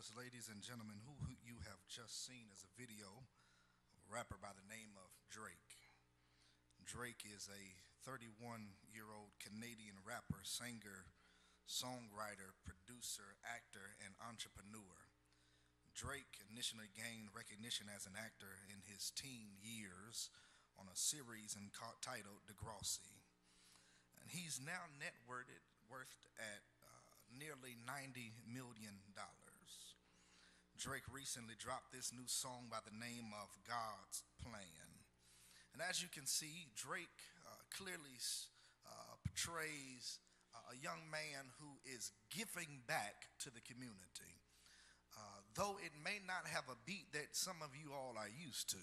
Yes, ladies and gentlemen, who you have just seen is a video of a rapper by the name of Drake. Drake is a 31-year-old Canadian rapper, singer, songwriter, producer, actor, and entrepreneur. Drake initially gained recognition as an actor in his teen years on a series entitled Degrassi. And he's now worth at nearly $90 million. Drake recently dropped this new song by the name of God's Plan. And as you can see, Drake clearly portrays a young man who is giving back to the community. Though it may not have a beat that some of you all are used to,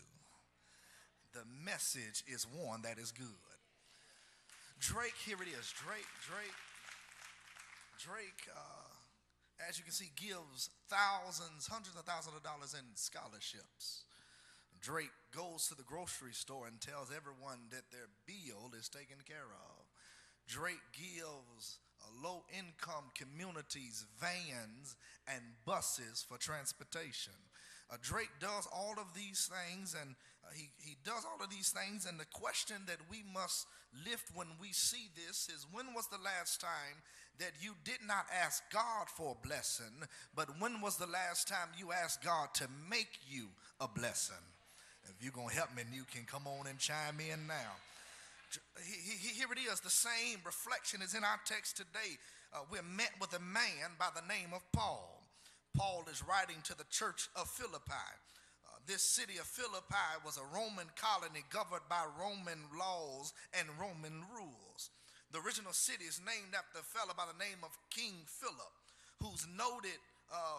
the message is one that is good. Drake, here it is. Drake, as you can see, gives thousands, hundreds of thousands of dollars in scholarships. Drake goes to the grocery store and tells everyone that their bill is taken care of. Drake gives low-income communities vans and buses for transportation. Drake does all of these things, and he does all of these things, and the question that we must lift when we see this is, when was the last time that you did not ask God for a blessing, but when was the last time you asked God to make you a blessing? If you're going to help me, you can come on and chime in now. Here it is. The same reflection is in our text today. We're met with a man by the name of Paul. Paul is writing to the church of Philippi. This city of Philippi was a Roman colony governed by Roman laws and Roman rules. The original city is named after a fellow by the name of King Philip, who's noted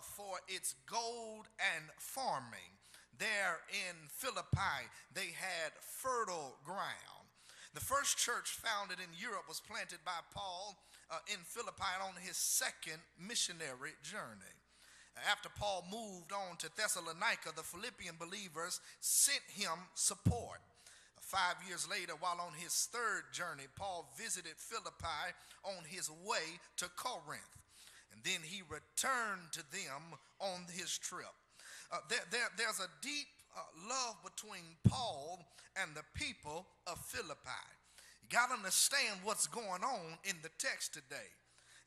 for its gold and farming. There in Philippi, they had fertile ground. The first church founded in Europe was planted by Paul in Philippi on his second missionary journey. After Paul moved on to Thessalonica, the Philippian believers sent him support. 5 years later, while on his third journey, Paul visited Philippi on his way to Corinth. And then he returned to them on his trip. There's a deep love between Paul and the people of Philippi. You got to understand what's going on in the text today.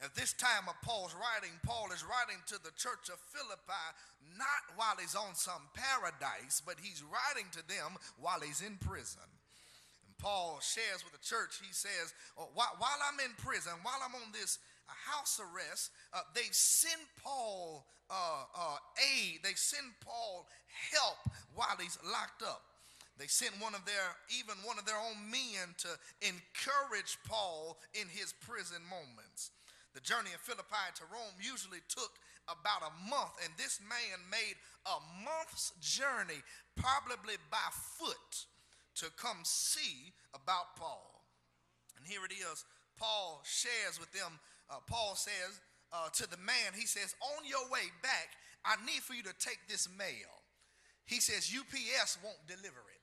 At this time of Paul's writing, Paul is writing to the church of Philippi not while he's on some paradise, but he's writing to them while he's in prison. And Paul shares with the church, he says, while I'm in prison, while I'm on this house arrest, they send Paul aid, they send Paul help while he's locked up. They sent one of their own men to encourage Paul in his prison moments. The journey of Philippi to Rome usually took about a month, and this man made a month's journey, probably by foot, to come see about Paul. And here it is. Paul shares with them. Paul says to the man, he says, on your way back, I need for you to take this mail. He says, UPS won't deliver it.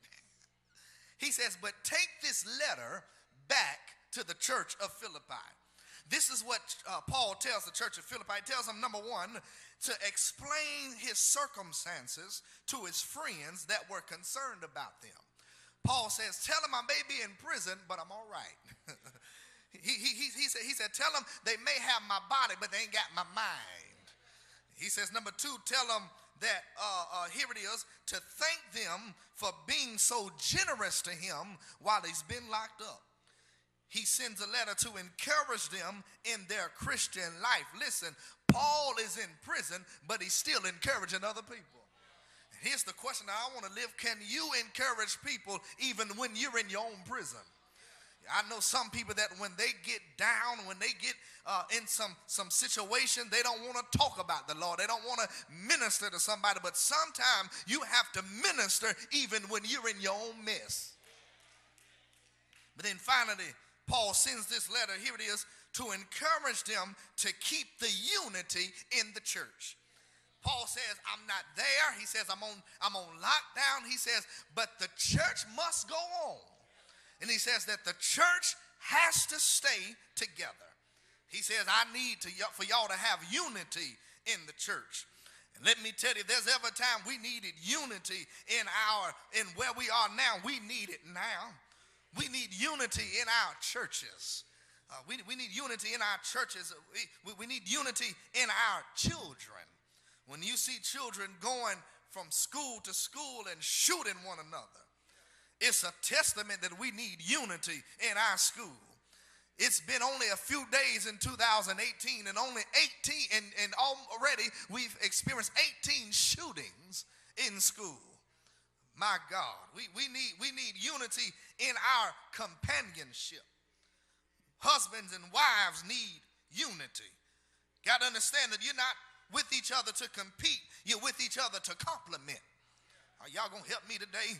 He says, but take this letter back to the church of Philippi. This is what Paul tells the church of Philippi. He tells them, number one, to explain his circumstances to his friends that were concerned about them. Paul says, tell them I may be in prison, but I'm all right. He said, tell them they may have my body, but they ain't got my mind. He says, number two, tell them that, here it is, to thank them for being so generous to him while he's been locked up. He sends a letter to encourage them in their Christian life. Listen, Paul is in prison, but he's still encouraging other people. Here's the question I want to live. Can you encourage people even when you're in your own prison? I know some people that when they get down, when they get in some situation, they don't want to talk about the Lord. They don't want to minister to somebody, but sometimes you have to minister even when you're in your own mess. But then finally, Paul sends this letter, here it is, to encourage them to keep the unity in the church. Paul says, I'm not there. He says, I'm on lockdown. He says, but the church must go on. And he says that the church has to stay together. He says, I need for y'all to have unity in the church. And let me tell you, if there's ever a time we needed unity in where we are now, we need it now. We need unity in our churches. We need unity in our churches. We need unity in our children. When you see children going from school to school and shooting one another, it's a testament that we need unity in our school. It's been only a few days in 2018 and only 18 and already we've experienced 18 shootings in school. My God, we need unity in our companionship. Husbands and wives need unity. Got to understand that you're not with each other to compete, you're with each other to complement. Are y'all gonna help me today?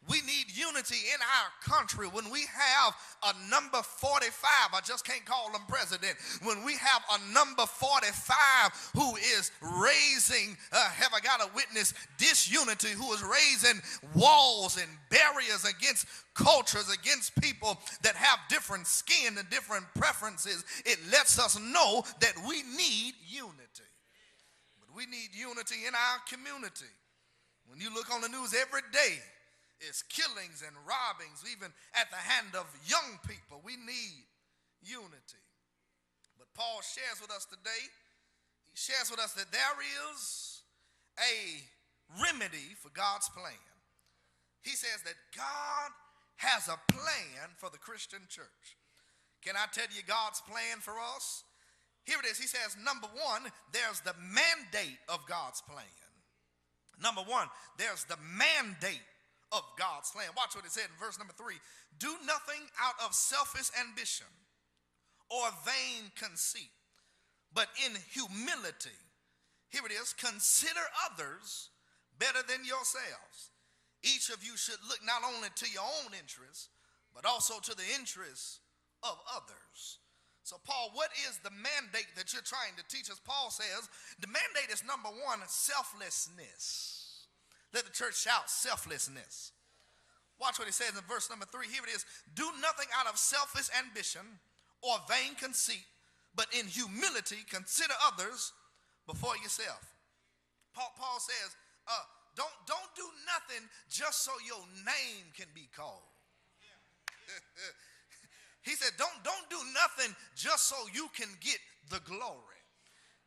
We need unity in our country. When we have a number 45, I just can't call them president. When we have a number 45 who is raising, have I got a witness, disunity, who is raising walls and barriers against cultures, against people that have different skin and different preferences, it lets us know that we need unity. But we need unity in our community. When you look on the news every day, it's killings and robbings, even at the hand of young people. We need unity. But Paul shares with us today, he shares with us that there is a remedy for God's plan. He says that God has a plan for the Christian church. Can I tell you God's plan for us? Here it is. He says, number one, there's the mandate of God's plan. Number one, there's the mandate of God's plan. Watch what it said in verse number 3. Do nothing out of selfish ambition or vain conceit, but in humility, here it is, consider others better than yourselves. Each of you should look not only to your own interests, but also to the interests of others. So Paul, what is the mandate that you're trying to teach us? Paul says the mandate is number one, selflessness. Let the church shout selflessness. Watch what he says in verse number 3. Here it is. Do nothing out of selfish ambition or vain conceit, but in humility consider others before yourself. Paul says, don't do nothing just so your name can be called. He said, don't do nothing just so you can get the glory.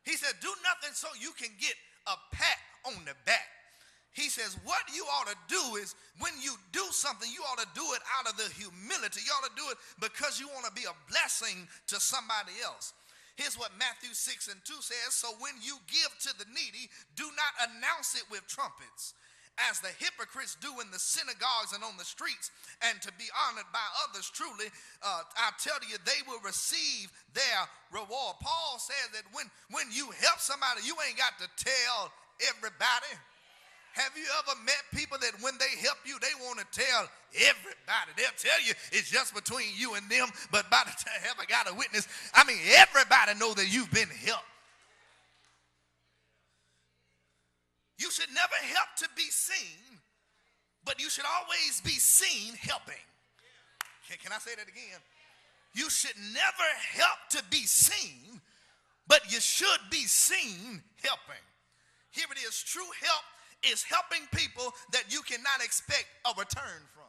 He said, do nothing so you can get a pat on the back. He says, what you ought to do is when you do something, you ought to do it out of the humility. You ought to do it because you want to be a blessing to somebody else. Here's what Matthew 6:2 says. So when you give to the needy, do not announce it with trumpets, as the hypocrites do in the synagogues and on the streets, and to be honored by others. Truly, I tell you, they will receive their reward. Paul says that when you help somebody, you ain't got to tell everybody. Have you ever met people that when they help you, they want to tell everybody? They'll tell you it's just between you and them, but by the time have I got a witness, I mean, everybody know that you've been helped. You should never help to be seen, but you should always be seen helping. Can I say that again? You should never help to be seen, but you should be seen helping. Here it is. True help is helping people that you cannot expect a return from.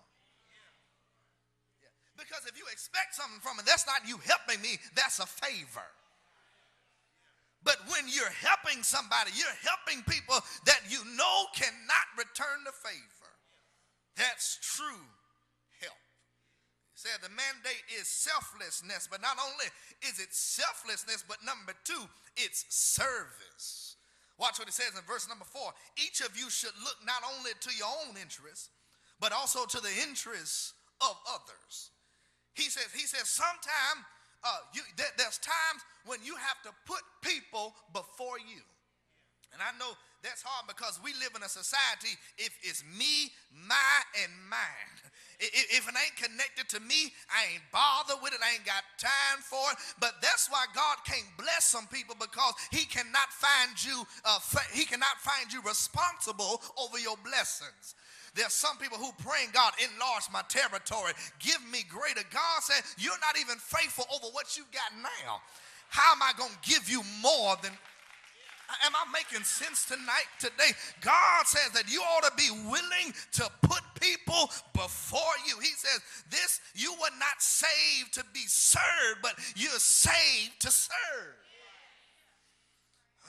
Yeah. Because if you expect something from it, that's not you helping me, that's a favor. But when you're helping somebody, you're helping people that you know cannot return the favor. That's true help. He said the mandate is selflessness, but not only is it selflessness, but number 2, it's service. Watch what it says in verse number 4. Each of you should look not only to your own interests, but also to the interests of others. He says sometimes there's times when you have to put people before you. And I know that's hard because we live in a society, if it's me, my, and mine. If it ain't connected to me, I ain't bothered with it. I ain't got time for it. But that's why God can't bless some people, because he cannot find you responsible over your blessings. There's some people who praying, God, enlarge my territory. Give me greater. God said, you're not even faithful over what you got now. How am I going to give you more than... Am I making sense today? God says that you ought to be willing to put people before you. He says this, you were not saved to be served, but you're saved to serve.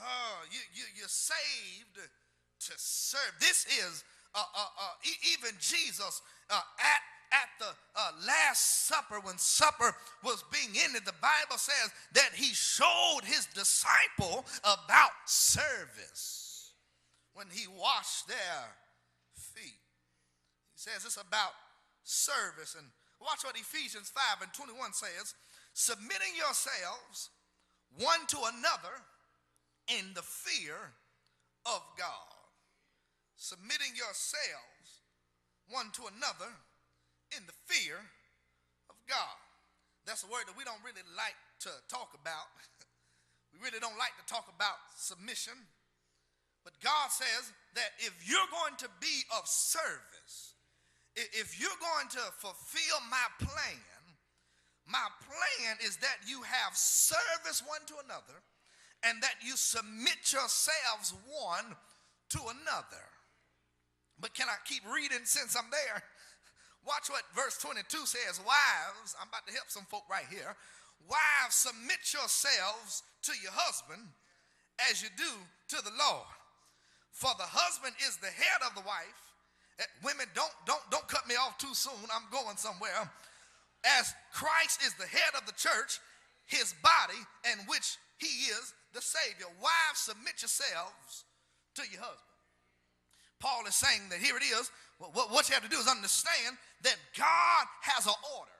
Oh, you're saved to serve. This is even Jesus at the Last Supper, when supper was being ended, the Bible says that he showed his disciple about service when he washed their feet. He says it's about service. And watch what Ephesians 5:21 says, submitting yourselves one to another in the fear of God. Submitting yourselves one to another in the fear of God. That's a word that we don't really like to talk about. We really don't like to talk about submission. But God says that if you're going to be of service, if you're going to fulfill my plan is that you have service one to another, and that you submit yourselves one to another. But can I keep reading since I'm there? Watch what verse 22 says. Wives, I'm about to help some folk right here. Wives, submit yourselves to your husband as you do to the Lord. For the husband is the head of the wife. Women, don't cut me off too soon. I'm going somewhere. As Christ is the head of the church, his body, in which he is the Savior. Wives, submit yourselves to your husband. Paul is saying that here it is. What you have to do is understand that God has an order.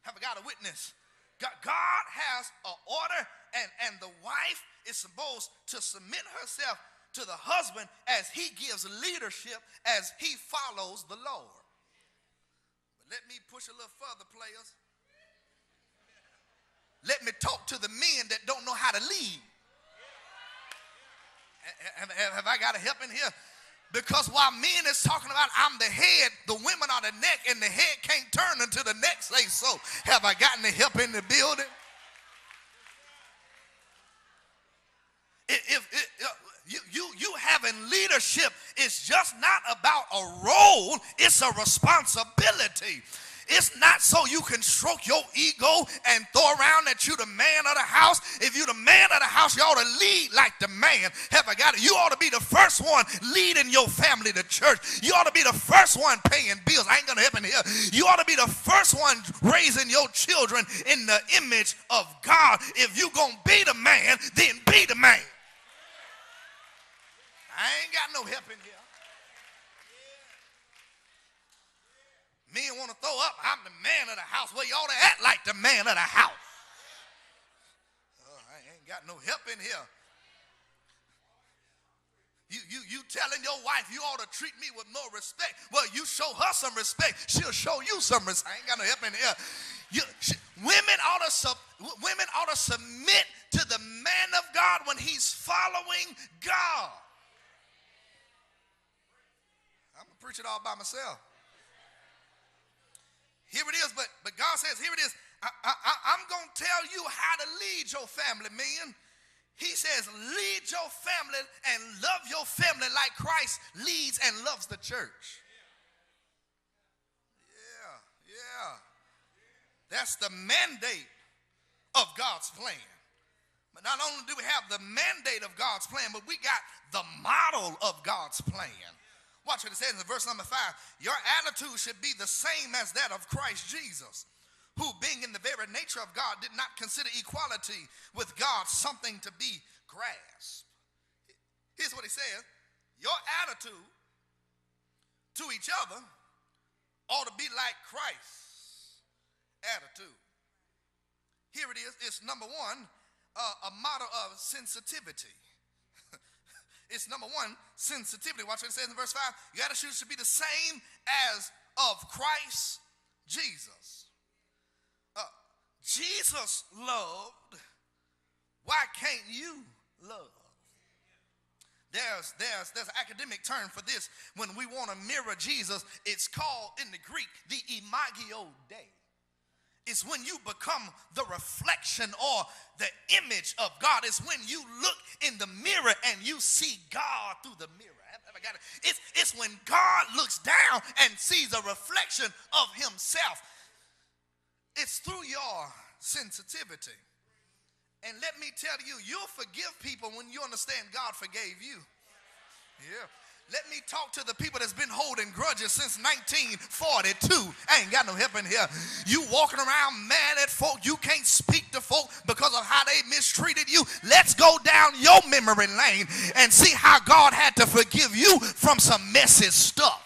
Have I got a witness? God has an order, and the wife is supposed to submit herself to the husband as he gives leadership, as he follows the Lord. But let me push a little further, players. Let me talk to the men that don't know how to lead. Have I got a help in here? Because while men is talking about I'm the head, the women are the neck, and the head can't turn until the neck says so. Have I gotten the help in the building? You having leadership is just not about a role, it's a responsibility. It's not so you can stroke your ego and throw around that you the man of the house. If you the man of the house, you ought to lead like the man. Have I got it? You ought to be the first one leading your family to church. You ought to be the first one paying bills. I ain't going to help in here. You ought to be the first one raising your children in the image of God. If you going to be the man, then be the man. I ain't got no help in here. Men want to throw up, I'm the man of the house. Well, you ought to act like the man of the house. I ain't got no help in here. You telling your wife you ought to treat me with more respect. Well, you show her some respect, she'll show you some respect. I ain't got no help in here. Women ought to submit to the man of God when he's following God. I'm going to preach it all by myself. Here it is, but God says, here it is. I'm going to tell you how to lead your family, men. He says, lead your family and love your family like Christ leads and loves the church. Yeah. That's the mandate of God's plan. But not only do we have the mandate of God's plan, but we got the model of God's plan. Watch what it says in verse number 5. Your attitude should be the same as that of Christ Jesus, who being in the very nature of God did not consider equality with God something to be grasped. Here's what he says. Your attitude to each other ought to be like Christ's attitude. Here it is. It's number one, a model of sensitivity. It's number one, sensitivity. Watch what it says in verse 5. Your attitude should be the same as of Christ Jesus. Jesus loved. Why can't you love? There's an academic term for this. When we want to mirror Jesus, it's called in the Greek the imagio Dei. It's when you become the reflection or the image of God. It's when you look in the mirror and you see God through the mirror. I got it. It's when God looks down and sees a reflection of himself. It's through your sensitivity. And let me tell you, you'll forgive people when you understand God forgave you. Yeah. Let me talk to the people that's been holding grudges since 1942. I ain't got no help in here. You walking around mad at folk. You can't speak to folk because of how they mistreated you. Let's go down your memory lane and see how God had to forgive you from some messy stuff.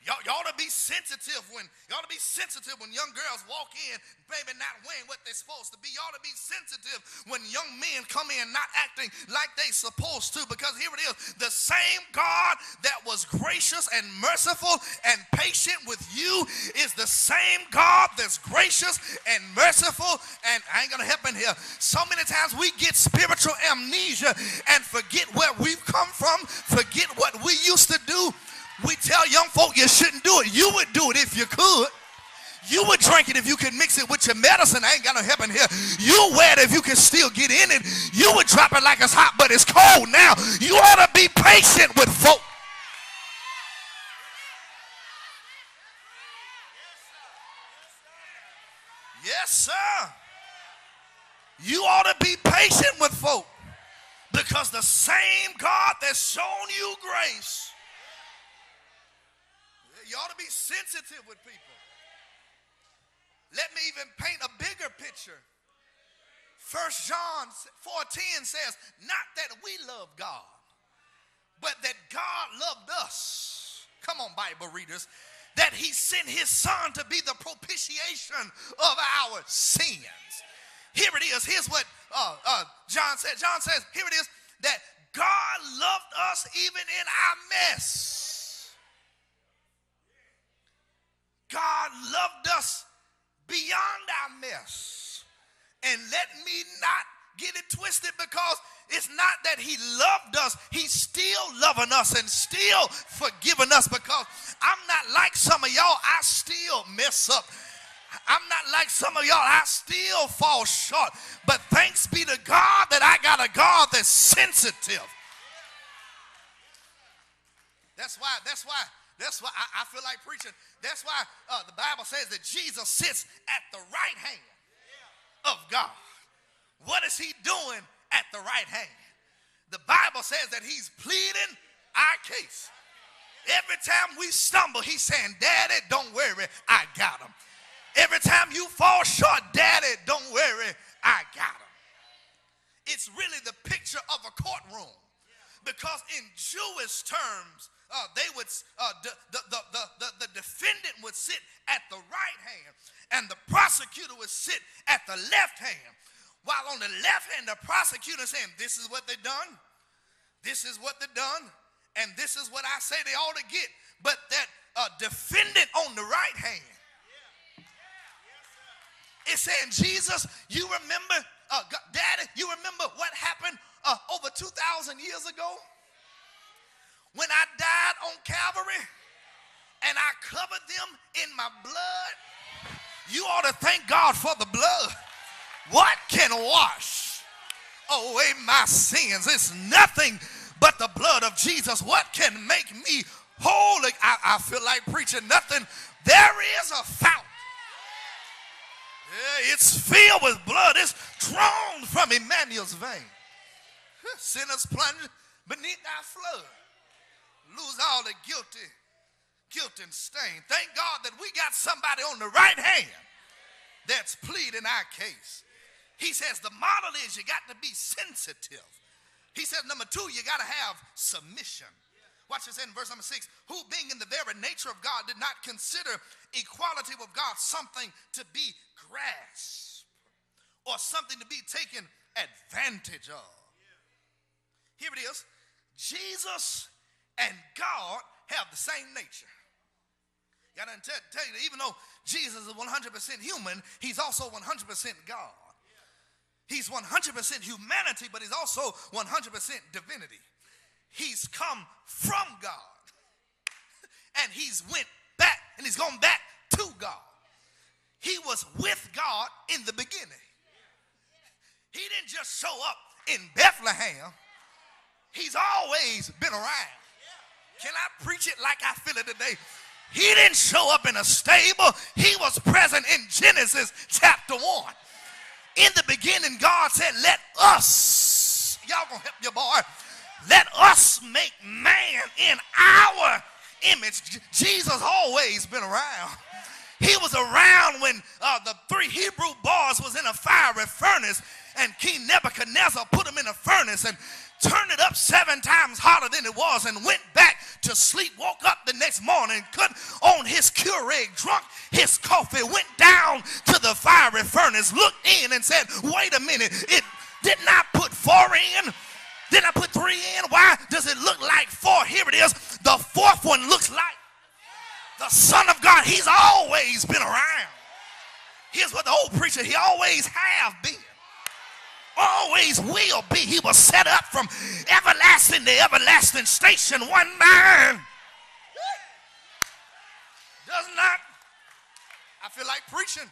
Y'all ought to be sensitive when young girls walk in, maybe not wearing what they're supposed to be. Y'all ought to be sensitive when young men come in not acting like they supposed to, because here it is, the same God that was gracious and merciful and patient with you is the same God that's gracious and merciful, and I ain't gonna help in here. So many times we get spiritual amnesia and forget where we've come from, forget what we used to do. We tell young folk you shouldn't do it. You would do it if you could. You would drink it if you could mix it with your medicine. I ain't got no help in here. You wear it if you can still get in it. You would drop it like it's hot, but it's cold now. You ought to be patient with folk. Yes, sir. You ought to be patient with folk, because the same God that's shown you grace, you ought to be sensitive with people. Let me even paint a bigger picture. 1 John 4:10 says, not that we love God, but that God loved us. Come on, Bible readers. That he sent his son to be the propitiation of our sins. Here it is. Here's what John said. John says, here it is, that God loved us even in our mess. God loved us beyond our mess. And let me not get it twisted, because it's not that he loved us. He's still loving us and still forgiving us, because I'm not like some of y'all. I still mess up. I'm not like some of y'all. I still fall short. But thanks be to God that I got a God that's sensitive. That's why I feel like preaching. That's why the Bible says that Jesus sits at the right hand of God. What is he doing at the right hand? The Bible says that he's pleading our case. Every time we stumble, he's saying, Daddy, don't worry, I got him. Every time you fall short, Daddy, don't worry, I got him. It's really the picture of a courtroom, because in Jewish terms, the defendant would sit at the right hand and the prosecutor would sit at the left hand. While on the left hand, the prosecutor saying, this is what they done, this is what they done, and this is what I say they ought to get. But that defendant on the right hand, it's saying, Jesus, you remember, Daddy, you remember what happened over 2,000 years ago? When I died on Calvary and I covered them in my blood? You ought to thank God for the blood. What can wash away my sins? It's nothing but the blood of Jesus. What can make me whole? I feel like preaching nothing. There is a fountain. Yeah, it's filled with blood. It's drawn from Emmanuel's vein. Sinners plunge beneath our flood. Lose all the guilt and stain. Thank God that we got somebody on the right hand that's pleading our case. He says the model is you got to be sensitive. He says number 2, you got to have submission. Watch this in verse number 6. Who being in the very nature of God did not consider equality with God something to be grasped or something to be taken advantage of. Here it is. Jesus and God have the same nature. Got to tell you that even though Jesus is 100% human, he's also 100% God. He's 100% humanity, but he's also 100% divinity. He's come from God, and he's went back, and he's gone back to God. He was with God in the beginning. He didn't just show up in Bethlehem. He's always been around. Can I preach it like I feel it today? He didn't show up in a stable. He was present in Genesis chapter 1. In the beginning, God said, let us, y'all gonna help your boy, let us make man in our image. Jesus always been around. He was around when the 3 Hebrew boys was in a fiery furnace, and King Nebuchadnezzar put them in a furnace and turned it up 7 times hotter than it was, and went back to sleep, woke up the next morning, cut on his Keurig, drunk his coffee, went down to the fiery furnace, looked in and said, wait a minute, it did not put 4 in? Did I put 3 in? Why does it look like 4? Here it is. The 4th one looks like the Son of God. He's always been around. Here's what the old preacher, he always have been. Always will be. He was set up from everlasting to everlasting. Station one man. Does not, I feel like preaching,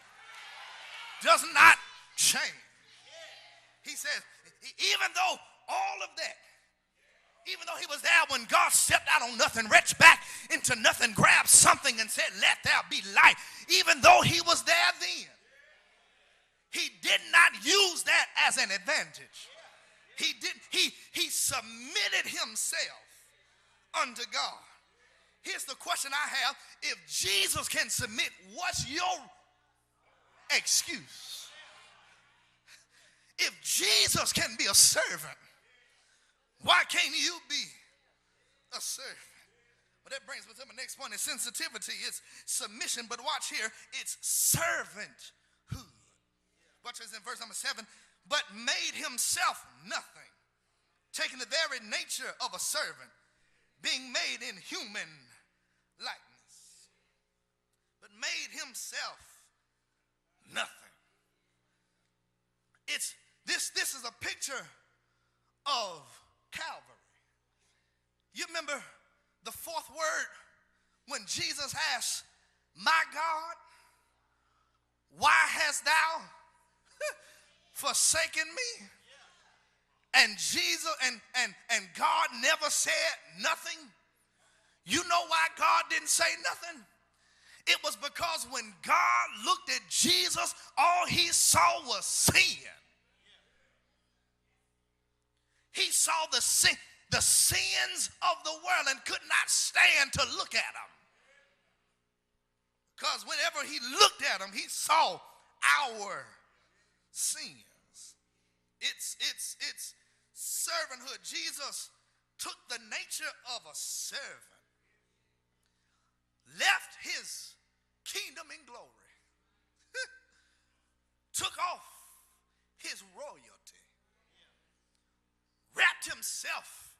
does not change. He says, even though all of that, even though he was there when God stepped out on nothing, reached back into nothing, grabbed something and said, let there be light. Even though he was there then, he did not use that as an advantage. He submitted himself unto God. Here's the question I have. If Jesus can submit, what's your excuse? If Jesus can be a servant, why can't you be a servant? But that brings me to my next point. It's sensitivity, it's submission, but watch here, it's servanthood. Watch this in verse number 7. But made himself nothing, taking the very nature of a servant, being made in human likeness. But made himself nothing. This is a picture of Calvary. You remember the 4th word when Jesus asked, my God, why hast thou forsaken me? And Jesus and God never said nothing. You know why God didn't say nothing? It was because when God looked at Jesus, all he saw was sin. He saw the sins of the world and could not stand to look at them. Because whenever he looked at them, he saw our sins. It's servanthood. Jesus took the nature of a servant, left his kingdom in glory, took off his royalty, wrapped himself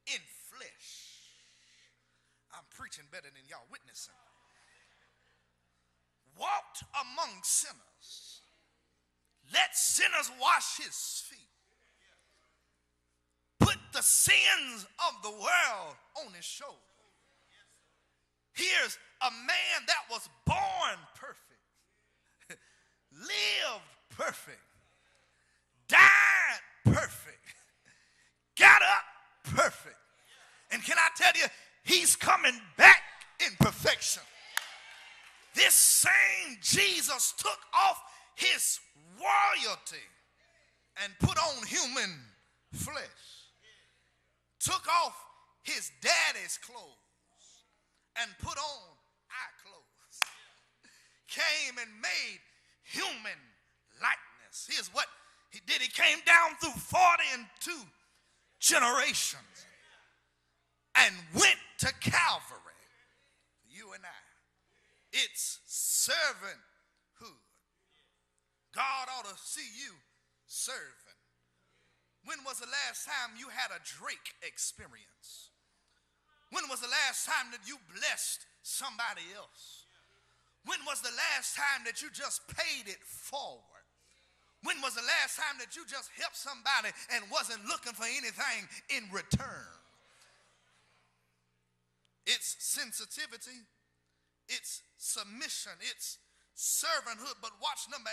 in flesh. I'm preaching better than y'all witnessing. Walked among sinners, let sinners wash his feet, put the sins of the world on his shoulder. Here's a man that was born perfect, lived perfect, died perfect, got up perfect. And can I tell you, he's coming back in perfection. This same Jesus took off his royalty and put on human flesh. Took off his daddy's clothes and put on our clothes. Came and made human likeness. Here's what he did. He came down through 42 generations and went to Calvary for you and I. It's servanthood. God ought to see you serving. When was the last time you had a Drake experience? When was the last time that you blessed somebody else? When was the last time that you just paid it forward? When was the last time that you just helped somebody and wasn't looking for anything in return? It's sensitivity, it's submission, it's servanthood. But watch number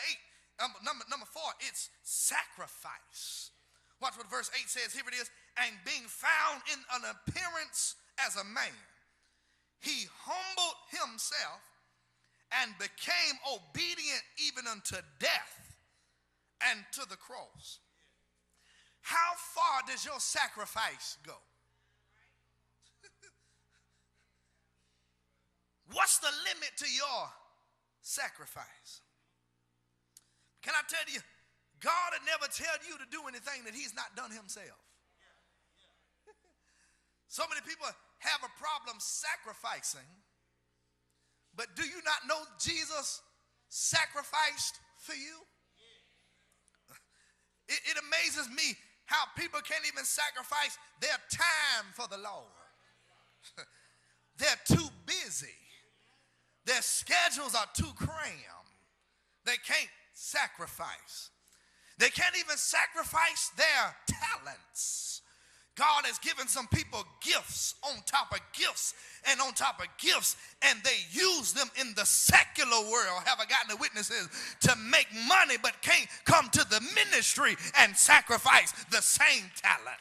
8, number 4, it's sacrifice. Watch what verse 8 says. Here it is. And being found in an appearance as a man, he humbled himself and became obedient even unto death, and to the cross. How far does your sacrifice go? What's the limit to your sacrifice? Can I tell you, God would never tell you to do anything that he's not done himself. So many people have a problem sacrificing, but do you not know Jesus sacrificed for you? It amazes me how people can't even sacrifice their time for the Lord. They're too busy. Their schedules are too crammed. They can't sacrifice. They can't even sacrifice their talents. God has given some people gifts on top of gifts and on top of gifts, and they use them in the secular world. Have I gotten the witnesses to make money, but can't come to the ministry and sacrifice the same talent?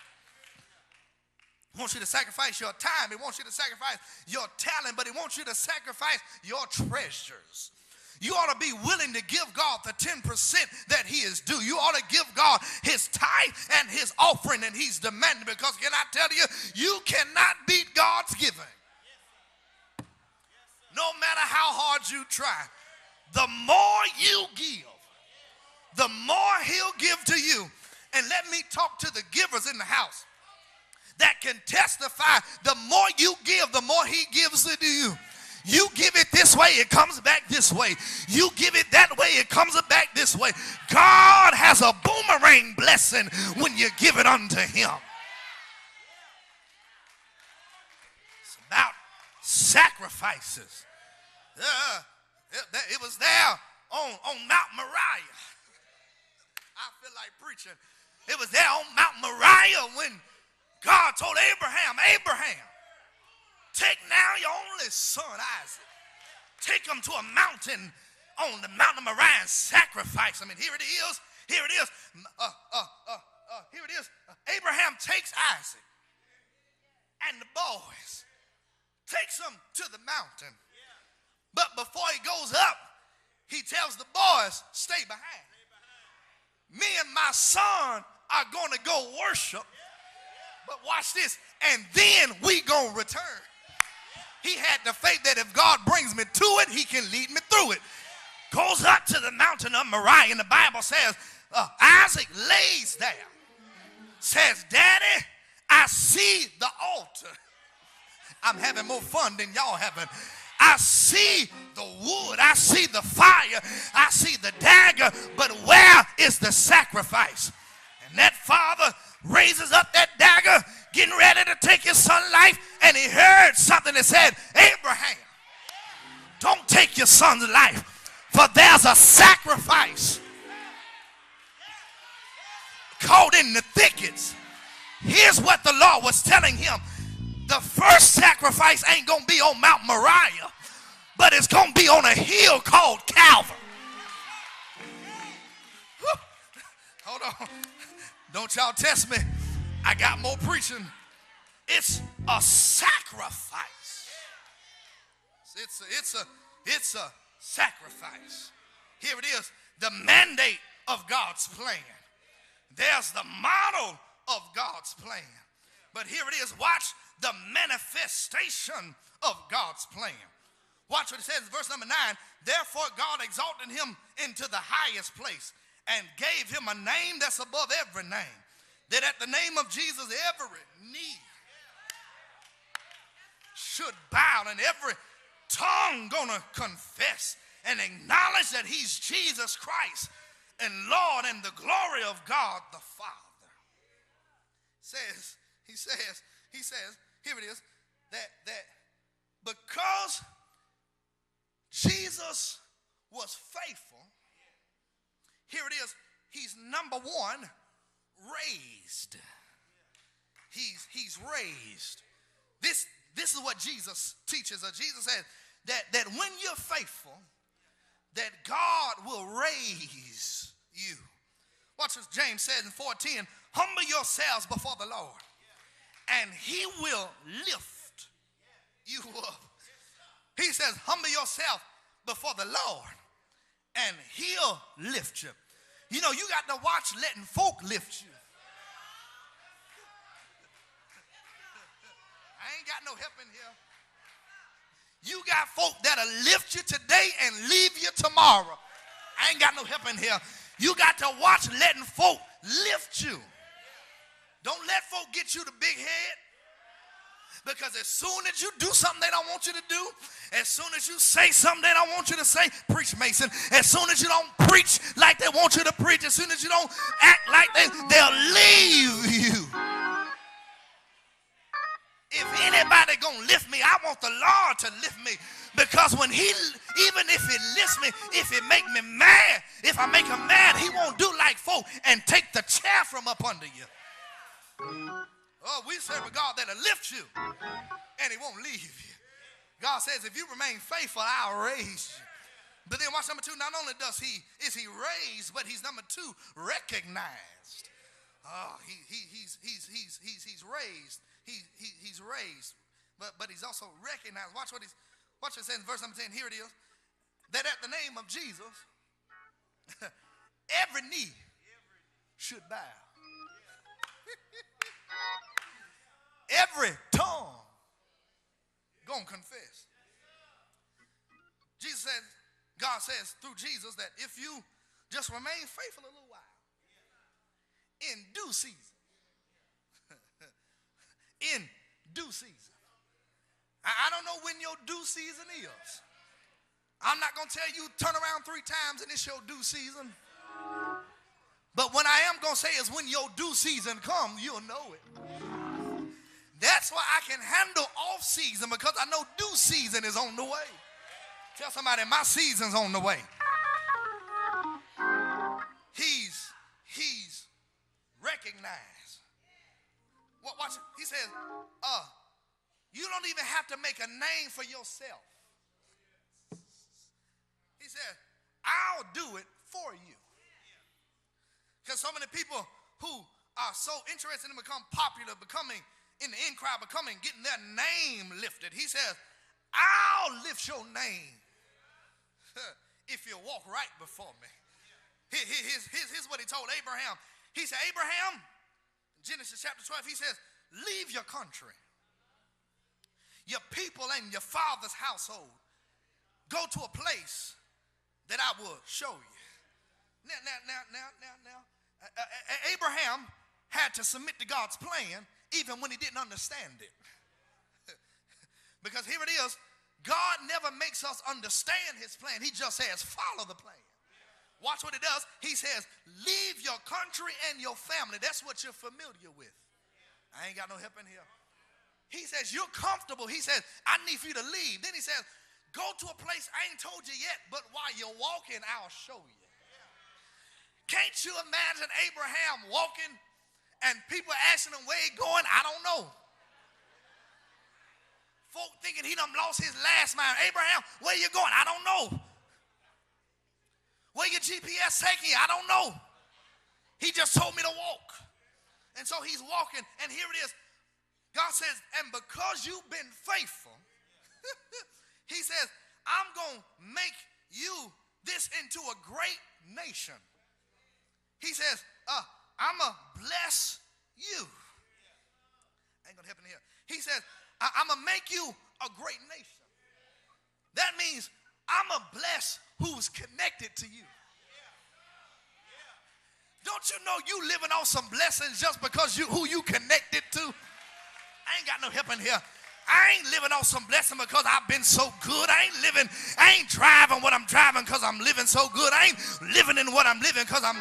He wants you to sacrifice your time. He wants you to sacrifice your talent, but he wants you to sacrifice your treasures. You ought to be willing to give God the 10% that he is due. You ought to give God his tithe and his offering that he's demanding, because can I tell you, you cannot beat God's giving. No matter how hard you try, the more you give, the more he'll give to you. And let me talk to the givers in the house that can testify, the more you give, the more he gives it to you. You give it this way, it comes back this way. You give it that way, it comes back this way. God has a boomerang blessing when you give it unto him. It's about sacrifices. It was there on Mount Moriah. I feel like preaching. It was there on Mount Moriah when God told Abraham, take now your only son, Isaac. Take him to a mountain on the Mount of Moriah and sacrifice him. And here it is. Here it is. Abraham takes Isaac and the boys, takes them to the mountain. But before he goes up, he tells the boys, stay behind. Me and my son are going to go worship. But watch this. And then we going to return. He had the faith that if God brings me to it, he can lead me through it. Goes up to the mountain of Moriah, and the Bible says, Isaac lays there. Says, Daddy, I see the altar. I'm having more fun than y'all having. I see the wood. I see the fire. I see the dagger. But where is the sacrifice? And that father raises up that dagger, getting ready to take his son's life, and he heard something that said, Abraham, don't take your son's life, for there's a sacrifice caught in the thickets. Here's what the Lord was telling him. The first sacrifice ain't going to be on Mount Moriah, but it's going to be on a hill called Calvary. Hold on. Don't y'all test me. I got more preaching. It's a sacrifice. It's a sacrifice. Here it is, the mandate of God's plan. There's the model of God's plan. But here it is, watch the manifestation of God's plan. Watch what it says in verse number 9. Therefore God exalted him into the highest place and gave him a name that's above every name, that at the name of Jesus every knee should bow and every tongue gonna confess and acknowledge that he's Jesus Christ and Lord, and the glory of God the Father. He says, here it is, that because Jesus was faithful, here it is, he's number one, raised. He's raised. This is what Jesus teaches us. Jesus said that when you're faithful, that God will raise you. Watch what James says in 4:10. Humble yourselves before the Lord, and he will lift you up. He says, humble yourself before the Lord, and he'll lift you. You know, you got to watch letting folk lift you. I ain't got no help in here. You got folk that'll lift you today and leave you tomorrow. I ain't got no help in here. You got to watch letting folk lift you. Don't let folk get you the big head. Because as soon as you do something they don't want you to do, as soon as you say something they don't want you to say, preach, Mason. As soon as you don't preach like they want you to preach, as soon as you don't act like they'll leave you. If anybody gonna lift me, I want the Lord to lift me. Because when he, even if he lifts me, if it make me mad, if I make him mad, he won't do like folk and take the chair from up under you. Oh, we serve a God that'll lift you and he won't leave you. God says, if you remain faithful, I'll raise you. But then watch number two, not only is he raised, but he's number two, recognized. Oh, he's raised. He's raised, but he's also recognized. Watch what it says in verse number 10. Here it is. That at the name of Jesus, every knee should bow. Every tongue gonna confess. Jesus said, God says through Jesus that if you just remain faithful a little while, in due season, in due season. I don't know when your due season is. I'm not going to tell you turn around 3 times and it's your due season. But what I am going to say is when your due season comes, you'll know it. That's why I can handle off season, because I know due season is on the way. Tell somebody, my season's on the way. He's recognized. Watch it. He says, you don't even have to make a name for yourself. He said, I'll do it for you. Because so many people who are so interested in becoming popular, becoming in the in crowd, getting their name lifted. He says, I'll lift your name if you walk right before me. Here's what he told Abraham. He said, Abraham, Genesis chapter 12, he says, leave your country, your people, and your father's household. Go to a place that I will show you. Now, Abraham had to submit to God's plan even when he didn't understand it. Because here it is, God never makes us understand his plan. He just says, follow the plan. Watch what he does. He says, leave your country and your family. That's what you're familiar with. I ain't got no help in here. He says, you're comfortable. He says, I need for you to leave. Then he says, go to a place I ain't told you yet, but while you're walking, I'll show you. Can't you imagine Abraham walking and people asking him where he going? I don't know. Folk thinking he done lost his last mind. Abraham, where you going? I don't know. Where your GPS taking you? I don't know. He just told me to walk. And so he's walking, and here it is. God says, and because you've been faithful, he says, I'm going to make you this into a great nation. He says, I'm going to bless you. I ain't going to help in here. He says, I'm going to make you a great nation. That means I'm going to bless who's connected to you. Don't you know you living on some blessings just because who you connected to? I ain't got no help in here. I ain't living on some blessing because I've been so good. I ain't driving what I'm driving because I'm living so good. I ain't living in what I'm living because I'm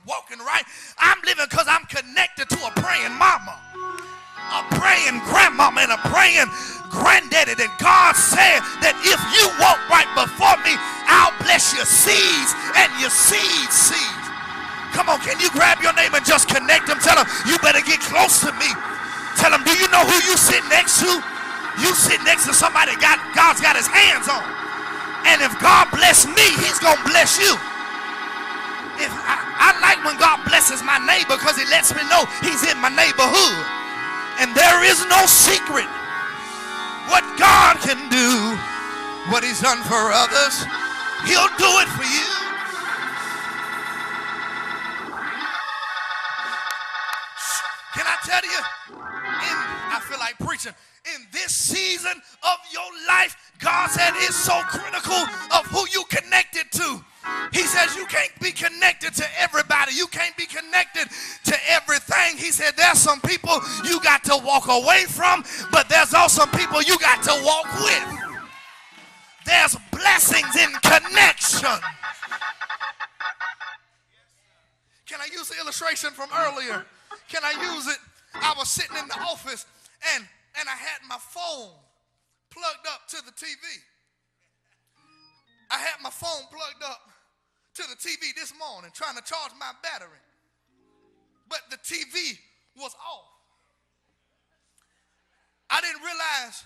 walking right. I'm living because I'm connected to a praying mama, a praying grandmama, and a praying granddaddy. That God said that if you walk right before me, I'll bless your seeds and your seeds' seeds. Come on, can you grab your neighbor and just connect them? Tell them, you better get close to me. Tell them, do you know who you sit next to? You sit next to somebody God's got his hands on. And if God bless me, he's going to bless you. If I like when God blesses my neighbor because he lets me know he's in my neighborhood. And there is no secret what God can do, what he's done for others, he'll do it for you. Can I tell you, I feel like preaching, in this season of your life, God said it's so critical of who you connected to. He says you can't be connected to everybody. You can't be connected to everything. He said there's some people you got to walk away from, but there's also some people you got to walk with. There's blessings in connection. Can I use the illustration from earlier? Can I use it? I was sitting in the office and I had my phone plugged up to the TV. I had my phone plugged up to the TV this morning trying to charge my battery. But the TV was off. I didn't realize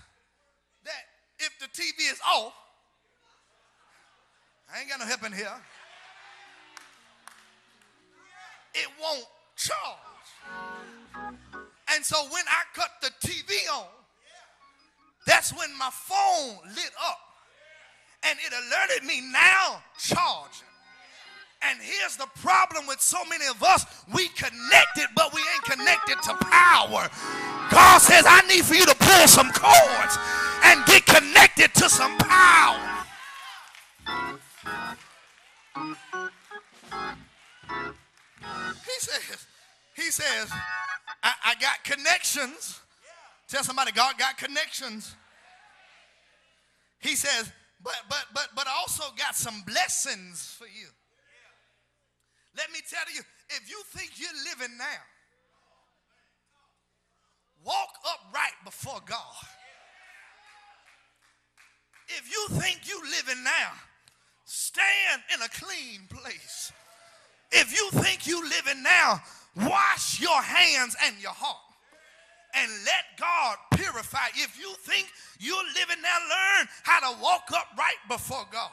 that if the TV is off, I ain't got no help in here, it won't charge. And so when I cut the TV on, that's when my phone lit up. And it alerted me now charging. And here's the problem with so many of us. We connected, but we ain't connected to power. God says, I need for you to pull some cords and get connected to some power. He says, I got connections. Tell somebody, God got connections. He says, but I also got some blessings for you. Let me tell you, if you think you're living now, walk upright before God. If you think you living now, stand in a clean place. If you think you living now, wash your hands and your heart and let God purify. If you think you're living now, learn how to walk upright before God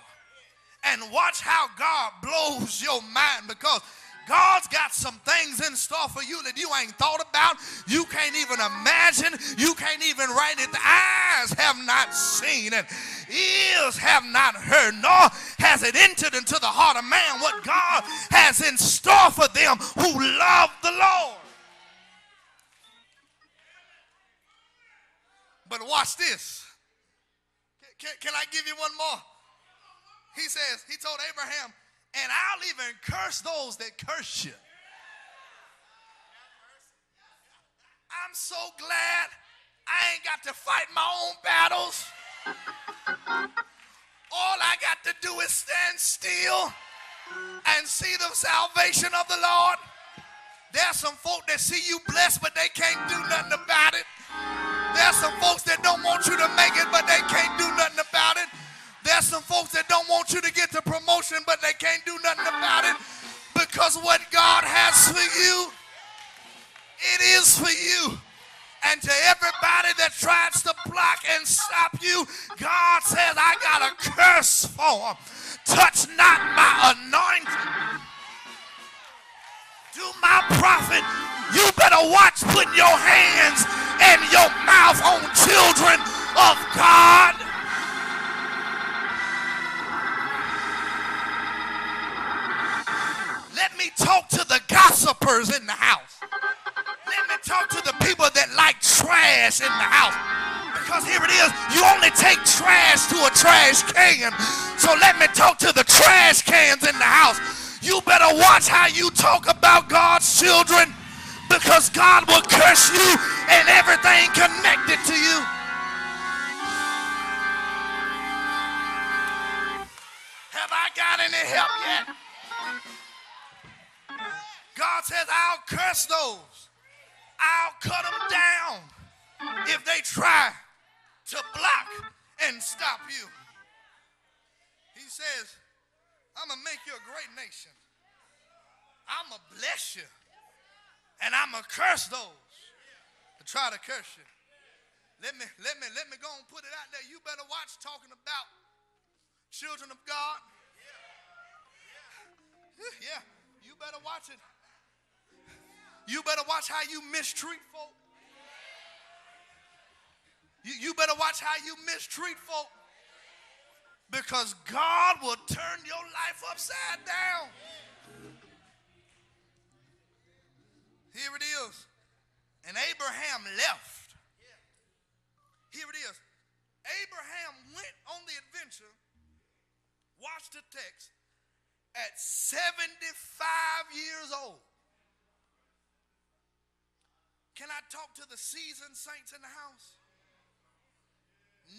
and watch how God blows your mind, because God's got some things in store for you that you ain't thought about. You can't even imagine. You can't even write it. The eyes have not seen and ears have not heard, nor has it entered into the heart of man what God has in store for them who love the Lord. But watch this. Can I give you one more? He says, he told Abraham, and I'll even curse those that curse you. I'm so glad I ain't got to fight my own battles. All I got to do is stand still and see the salvation of the Lord. There's some folk that see you blessed, but they can't do nothing about it. There's some folks that don't want you to make it, but they can't do nothing about it. There's some folks that don't want you to get the promotion, but they can't do nothing about it, because what God has for you, it is for you. And to everybody that tries to block and stop you, God says, I got a curse for them. Touch not my anointing. Do my prophet. You better watch putting your hands and your mouth on children of God. Let me talk to the gossipers in the house. Let me talk to the people that like trash in the house. Because here it is, you only take trash to a trash can. So let me talk to the trash cans in the house. You better watch how you talk about God's children, because God will curse you and everything connected to you. Have I got any help yet? God says, I'll curse those. I'll cut them down if they try to block and stop you. He says, I'm going to make you a great nation. I'm going to bless you. And I'm going to curse those that try to curse you. Let me go and put it out there. You better watch talking about children of God. Yeah, you better watch it. You better watch how you mistreat folk. You better watch how you mistreat folk. Because God will turn your life upside down. Here it is. And Abraham left. Here it is. Abraham went on the adventure, watch the text, at 75 years old. Can I talk to the seasoned saints in the house?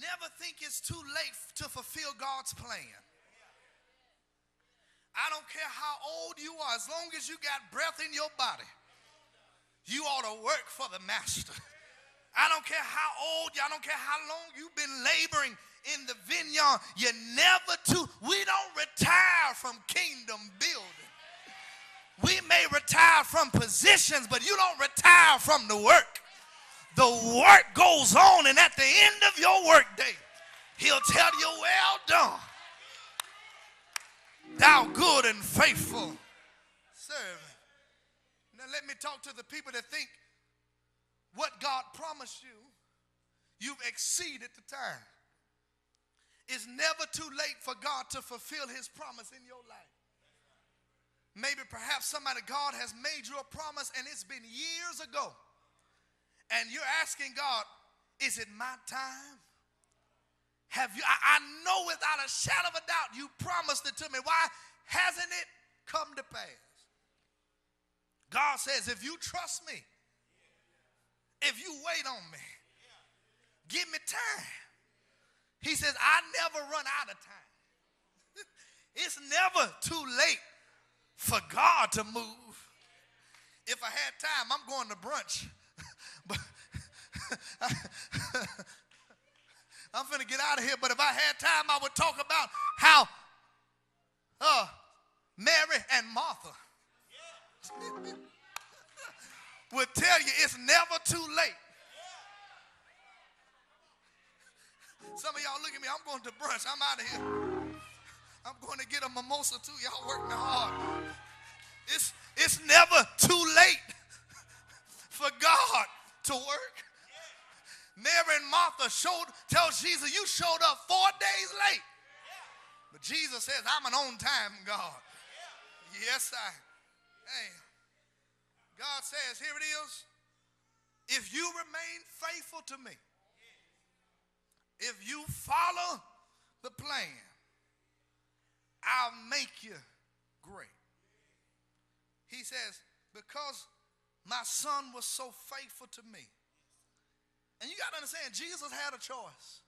Never think it's too late to fulfill God's plan. I don't care how old you are, as long as you got breath in your body, you ought to work for the master. I don't care how old you are, I don't care how long you've been laboring in the vineyard, we don't retire from kingdom building. We may retire from positions, but you don't retire from the work. The work goes on, and at the end of your work day, he'll tell you, well done, thou good and faithful servant. Now let me talk to the people that think what God promised you, you've exceeded the time. It's never too late for God to fulfill his promise in your life. Maybe perhaps God has made you a promise and it's been years ago. And you're asking God, is it my time? I know without a shadow of a doubt you promised it to me. Why hasn't it come to pass? God says, if you trust me, if you wait on me, give me time. He says, I never run out of time. It's never too late for God to move. If I had time, I'm going to brunch. But I'm finna get out of here. But if I had time, I would talk about how Mary and Martha would tell you it's never too late. Some of y'all look at me, I'm going to brunch. I'm out of here. I'm going to get a mimosa too. Y'all working hard. It's never too late for God to work. Mary and Martha tells Jesus, you showed up 4 days late. But Jesus says, I'm an on-time God. Yes, hey. God says, here it is. If you remain faithful to me, if you follow the plan, I'll make you great. He says, because my son was so faithful to me. And you got to understand, Jesus had a choice.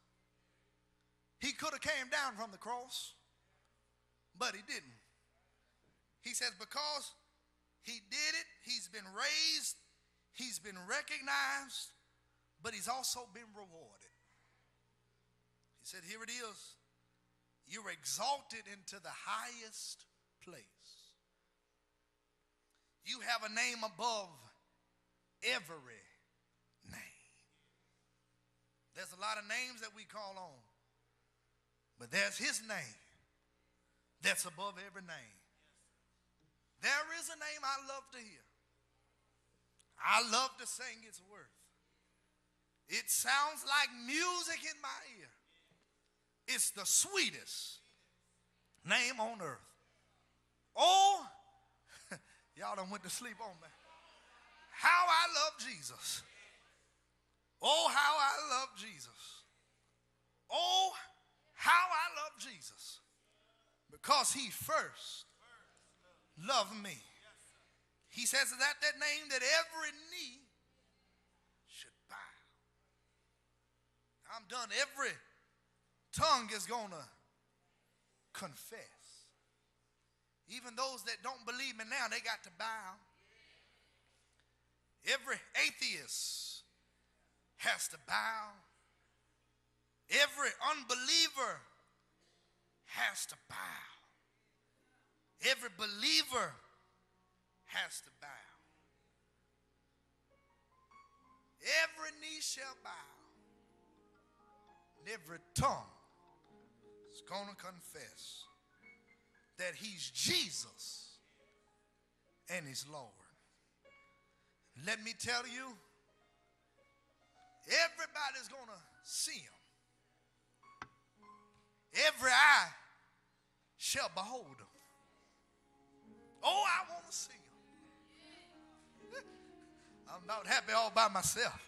He could have came down from the cross, but he didn't. He says, because he did it, he's been raised, he's been recognized, but he's also been rewarded. He said, here it is. You're exalted into the highest place. You have a name above every name. There's a lot of names that we call on, but there's his name that's above every name. There is a name I love to hear. I love to sing its worth. It sounds like music in my ear. It's the sweetest name on earth. Oh, y'all done went to sleep on me. How I love Jesus. Oh, how I love Jesus. Oh, how I love Jesus. Because he first loved me. He says that name that every knee should bow. I'm done. Every tongue is going to confess. Even those that don't believe me now, they got to bow. Every atheist has to bow. Every unbeliever has to bow. Every believer has to bow. Every knee shall bow. And every tongue is going to confess that he's Jesus and he's Lord. Let me tell you, everybody's going to see him. Every eye shall behold him. Oh, I want to see him. I'm not happy all by myself.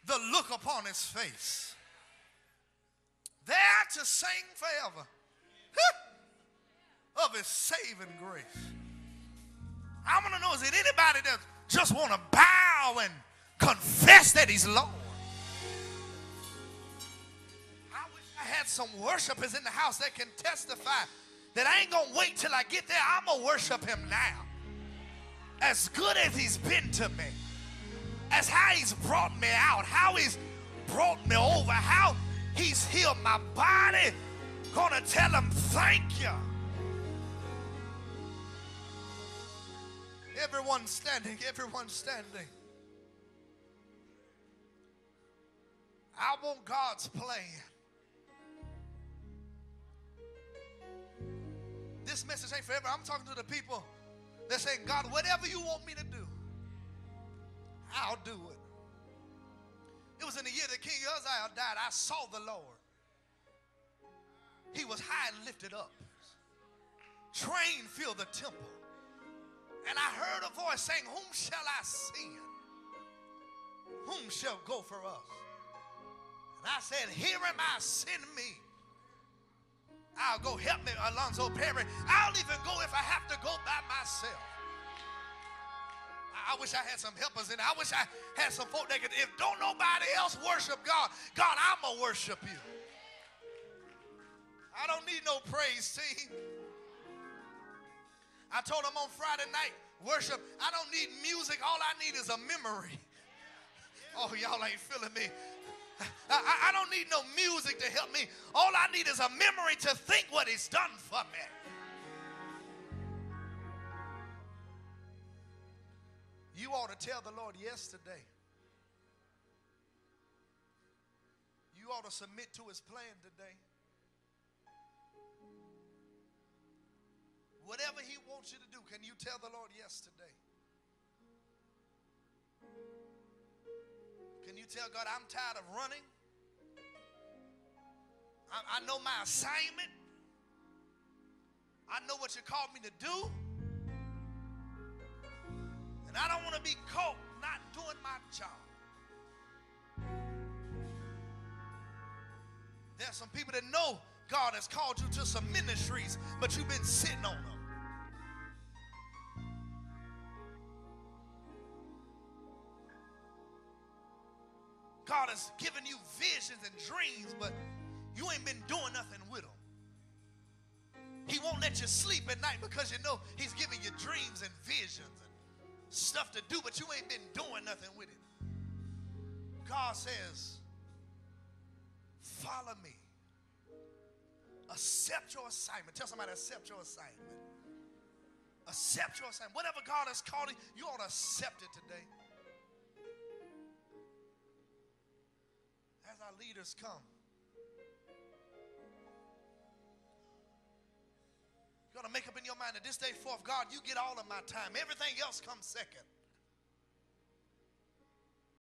The look upon his face. There to sing forever of his saving grace. I want to know, is it anybody that just want to bow and confess that he's Lord? I wish I had some worshipers in the house that can testify that I ain't going to wait till I get there. I'm going to worship him now. As good as he's been to me, as how he's brought me out, how he's brought me over, how he's healed my body, gonna tell him thank you. Everyone standing, everyone standing. I want God's plan. This message ain't forever. I'm talking to the people that saying, God, whatever you want me to do, I'll do it. It was in the year that King Uzziah died. I saw the Lord. He was high and lifted up. Train filled the temple. And I heard a voice saying, whom shall I send? Whom shall go for us? And I said, here am I, send me. I'll go. Help me, Alonzo Perry. I'll even go if I have to go by myself. I wish I had some helpers in it. I wish I had some folk that could, if don't nobody else worship God, God, I'm going to worship you. I don't need no praise team. I told them on Friday night, worship, I don't need music. All I need is a memory. Oh, y'all ain't feeling me. I don't need no music to help me. All I need is a memory to think what he's done for me. You ought to tell the Lord yes today. You ought to submit to his plan today. Whatever he wants you to do, can you tell the Lord yes today? Can you tell God, I'm tired of running? I know my assignment. I know what you called me to do. And I don't want to be caught not doing my job. There's some people that know God has called you to some ministries, but you've been sitting on them. God has given you visions and dreams, but you ain't been doing nothing with them. He won't let you sleep at night because you know he's giving you dreams and visions and stuff to do, but you ain't been doing nothing with it. God says, follow me. Accept your assignment. Tell somebody, accept your assignment. Accept your assignment. Whatever God has called you, you ought to accept it today. As our leaders come, you got to make up in your mind that this day forth, God, you get all of my time. Everything else comes second.